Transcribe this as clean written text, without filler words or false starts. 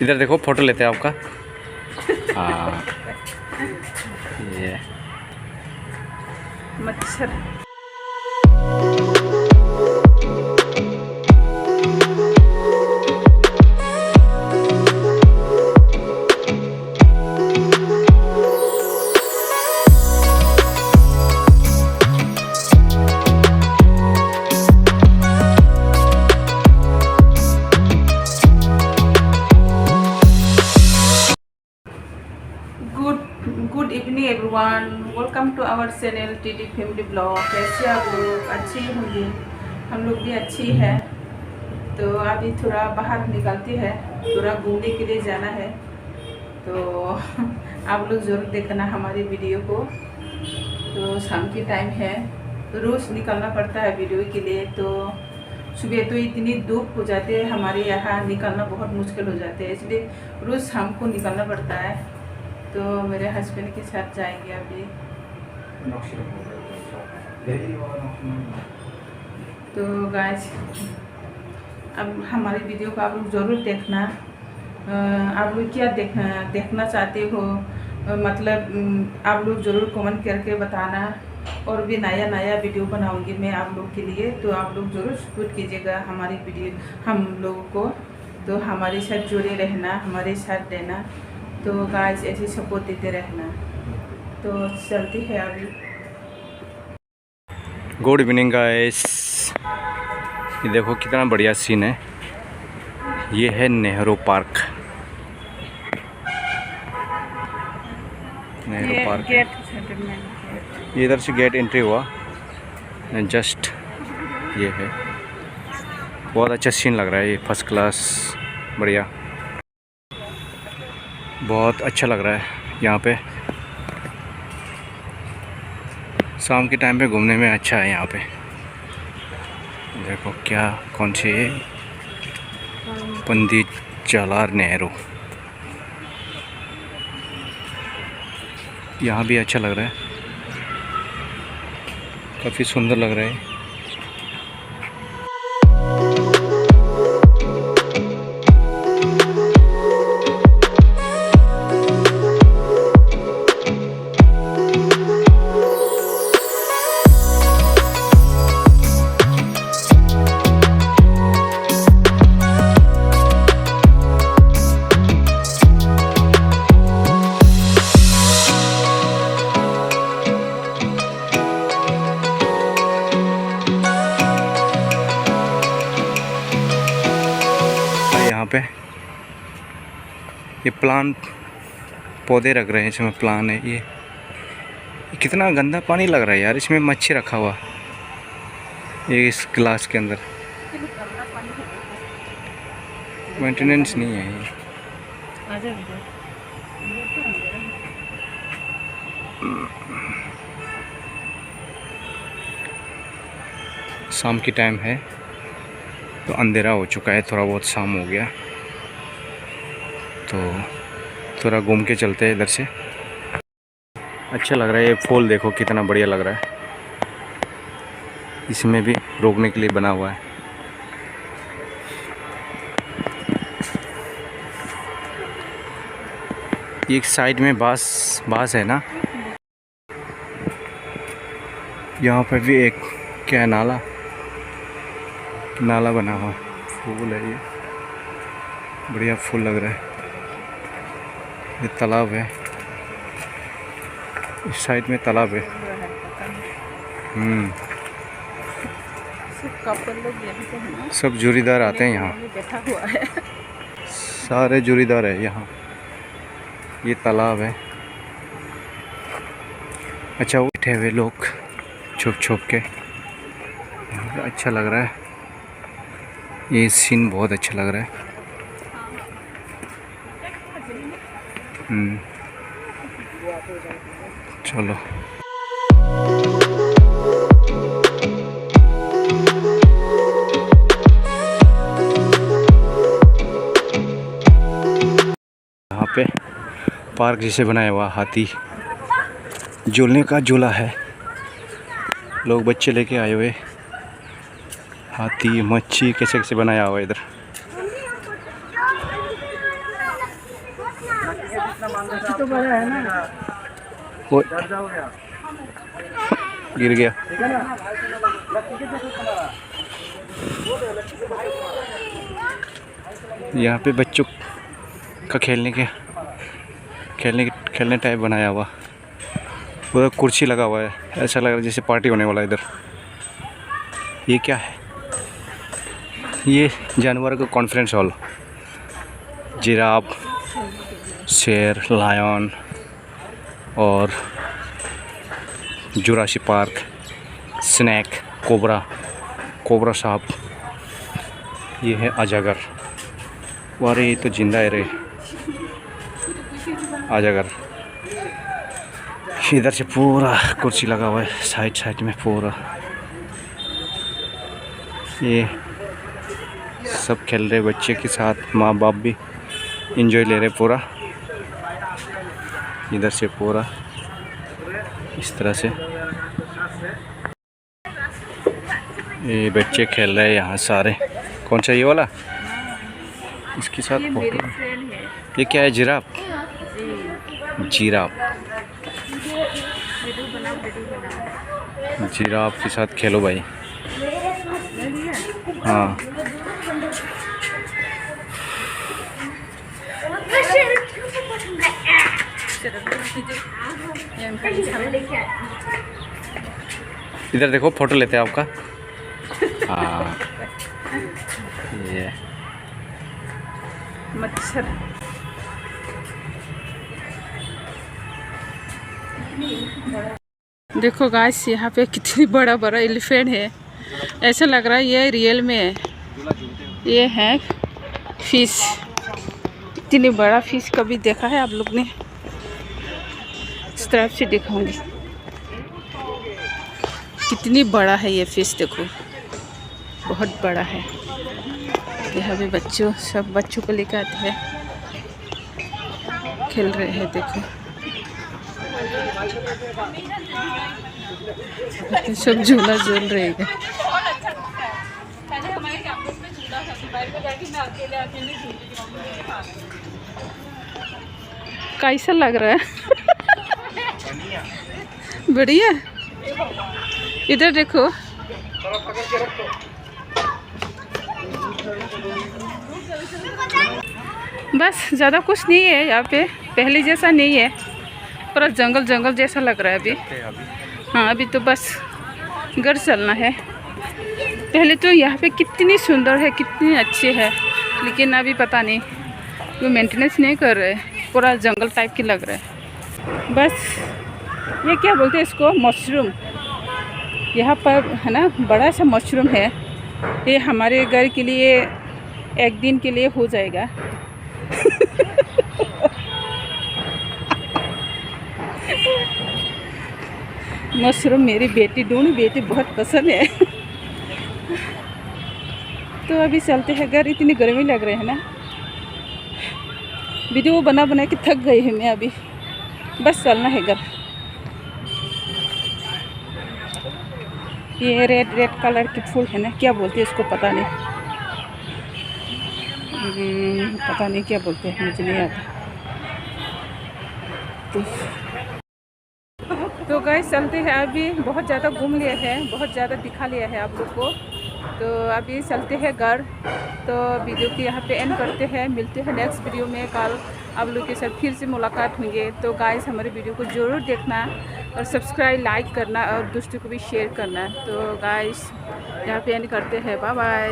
इधर देखो, फोटो लेते हैं आपका। हाँ, ये मच्छर। Good evening everyone, welcome to our channel TT family blog. कैसे आप लोग? अच्छी होंगी, हम लोग भी अच्छी है। तो अभी थोड़ा बाहर निकलती है, थोड़ा घूमने के लिए जाना है। तो आप लोग ज़रूर देखना हमारी वीडियो को। तो शाम की टाइम है, तो रोज़ निकलना पड़ता है वीडियो के लिए। तो सुबह तो इतनी धूप हो जाती है, हमारे यहाँ निकलना बहुत मुश्किल हो जाते हैं, इसलिए रोज़ शाम को निकलना पड़ता है। तो मेरे हस्बैंड के साथ जाएंगे अभी। तो गाइस, अब हमारी वीडियो को आप लोग ज़रूर देखना। आप लोग क्या देखना चाहते हो, मतलब आप लोग ज़रूर कमेंट करके बताना। और भी नया नया वीडियो बनाऊंगी मैं आप लोग के लिए, तो आप लोग ज़रूर सपोर्ट कीजिएगा हमारी वीडियो हम लोगों को। तो हमारे साथ जुड़े रहना, हमारे साथ रहना। तो गाइस ऐसे सपोर्ट देते रहना। तो चलती है अभी। Good evening guys. ये देखो कितना बढ़िया सीन है। ये है नेहरू पार्क। नेहरू पार्क, ये इधर से गेट एंट्री हुआ, जस्ट ये है। बहुत अच्छा सीन लग रहा है, ये फर्स्ट क्लास, बढ़िया, बहुत अच्छा लग रहा है यहाँ पे। शाम के टाइम पे घूमने में अच्छा है यहाँ पे। देखो क्या, कौन सी है, पंडित जवाहरलाल नेहरू। यहाँ भी अच्छा लग रहा है, काफ़ी सुंदर लग रहा है। यहाँ पे ये प्लांट पौधे रख रहे हैं, इसमें प्लांट है। ये कितना गंदा पानी लग रहा है यार, इसमें मच्छी रखा हुआ ये इस गिलास के अंदर। मेंटेनेंस नहीं है ये। शाम की टाइम है, तो अंधेरा हो चुका है, थोड़ा बहुत शाम हो गया। तो थोड़ा घूम के चलते हैं इधर से। अच्छा लग रहा है, ये फूल देखो कितना बढ़िया लग रहा है। इसमें भी रोकने के लिए बना हुआ है। एक साइड में बांस है ना, यहाँ पर भी एक क्या है, नाला बना हुआ। फूल है, ये बढ़िया फूल लग रहा है। ये तालाब है, इस साइड में तालाब है। सब जोड़ीदार आते हैं यहाँ, बैठा हुआ है। सारे जोड़ीदार है यहाँ। ये तालाब है। अच्छा, बैठे हुए लोग छुप छुप के, अच्छा लग रहा है। ये सीन बहुत अच्छा लग रहा है। चलो, यहाँ पे पार्क जैसे बनाया हुआ, हाथी झूलने का झूला है। लोग बच्चे लेके आए हुए, हाथी मच्छी कैसे कैसे बनाया हुआ इधर। तो बड़ा है ना। वो गिर गया। यहाँ पे बच्चों का खेलने टाइप बनाया हुआ, पूरा कुर्सी लगा हुआ है, ऐसा लग रहा है जैसे पार्टी होने वाला है इधर। ये क्या है? ये जानवर का कॉन्फ्रेंस हॉल, जिराफ, शेर, लायन और जुरासिक पार्क, स्नैक, कोबरा सांप, ये है अजगर। अरे ये तो जिंदा है रे, अजगर। इधर से पूरा कुर्सी लगा हुआ है, साइड में पूरा। ये सब खेल रहे बच्चे के साथ, माँ बाप भी एंजॉय ले रहे पूरा। इधर से पूरा इस तरह से ये बच्चे खेल रहे हैं यहाँ सारे। कौन सा ये वाला? इसके साथ फोटो। ये क्या है? जिराफ। जिराफ के साथ खेलो भाई। हाँ, इधर देखो, फोटो लेते हैं आपका। हाँ, ये मच्छर। देखो गाइस, यहाँ पे कितनी बड़ा एलिफेंट है, ऐसा लग रहा है ये रियल में है। ये है फिश। इतनी बड़ा फिश कभी देखा है आप लोग ने? इस तरफ से दिखाऊंगी कितनी बड़ा है ये फिश। देखो बहुत बड़ा है। यहाँ पे सब बच्चों को लेकर आते हैं, खेल रहे हैं। देखो सब झूला झूल रहे हैं। कैसा लग रहा है? बढ़िया। इधर देखो, बस ज़्यादा कुछ नहीं है यहाँ पे, पहले जैसा नहीं है, पूरा जंगल जैसा लग रहा है अभी। हाँ, अभी तो बस घर चलना है। पहले तो यहाँ पे कितनी सुंदर है, कितनी अच्छी है, लेकिन अभी पता नहीं वो मेंटेनेंस नहीं कर रहे, पूरा जंगल टाइप की लग रहा है। बस ये क्या बोलते हैं इसको? मशरूम। यहाँ पर है ना, बड़ा सा मशरूम है। ये हमारे घर के लिए एक दिन के लिए हो जाएगा। मशरूम मेरी दोनों बेटी बहुत पसंद है। तो अभी चलते हैं घर, इतनी गर्मी लग रही है ना, वीडियो बना के थक गई है मैं अभी। बस चलना है घर। ये रेड कलर के फूल है ना, क्या बोलते हैं इसको? पता नहीं क्या बोलते हैं, मुझे नहीं आता। तो गाइस चलते हैं अभी। बहुत ज़्यादा घूम लिए हैं, बहुत ज़्यादा दिखा लिया है आप लोग को। तो अभी चलते हैं घर। तो वीडियो को यहाँ पे एंड करते हैं। मिलते हैं नेक्स्ट वीडियो में। कल आप लोग के साथ फिर से मुलाकात होंगे। तो गाइस हमारे वीडियो को ज़रूर देखना और सब्सक्राइब, लाइक करना और दोस्तों को भी शेयर करना। तो गाइस यहाँ पे एंड करते हैं। Bye bye.